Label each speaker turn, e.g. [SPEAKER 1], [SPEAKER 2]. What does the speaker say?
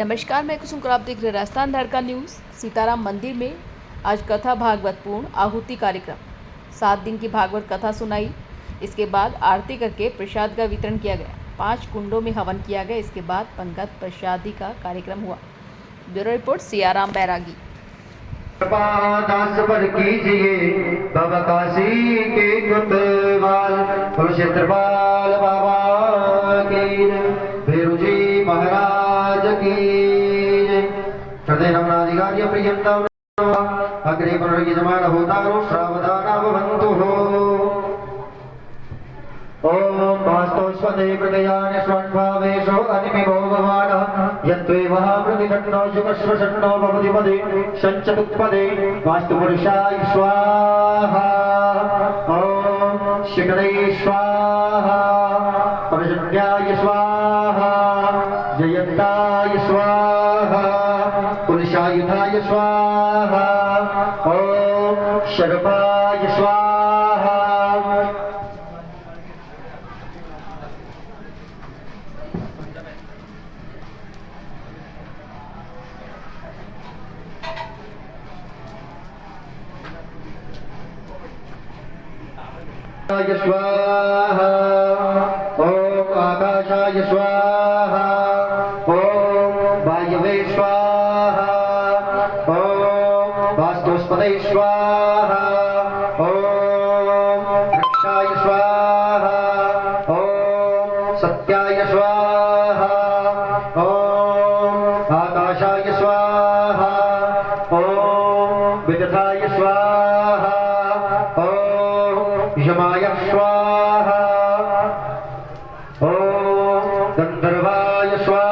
[SPEAKER 1] नमस्कार, मैं कुसुम और आप देख रहे राजस्थान धड़का न्यूज़। सीताराम मंदिर में आज कथा भागवत पूर्ण आहुति कार्यक्रम 7 दिन की भागवत कथा सुनाई। इसके बाद आरती करके प्रसाद का वितरण किया गया। 5 कुंडों में हवन किया गया। इसके बाद पंगत प्रसादी का कार्यक्रम हुआ। ब्यूरो रिपोर्ट सियाराम बैरागी।
[SPEAKER 2] दास पर कीजिए बाबा काशी के कुतवाल कुरुक्षेत्रपाल बाबा की भैरू जी महाराज की हृदय नमनाधिकार्य प्रियंतम अग्रे पुनर्यजमान होतारो श्रावदानावन्तु हो ओम वास्तवस्वदे प्रदयानि स्वन्भावेशो अनिमिमो भवानः यत्त्वेवः प्रतिषण्णो जुगश्वषण्णो भवति पदे सञ्चतुत्पदे वास्तुपुरुषाय स्वाहा ओम शिखरे स्वाहा परशण्याय स्वाहा जयन्ताय स्वाहा पुरुषायुधाय स्वाहा ओम शर्वाय स्वाहा स्वाहा ओम आकाशाय स्वाहा ओम वायवे स्वाहा ओम वास्तुस्पदे स्वाहा ओम रक्षाय स्वाहा ओम सत्याय स्वाहा ओम आकाशाय स्वाहा ओम विदधाय स्वाहा यमाय स्वाहा ओम गंधर्वाय स्वाहा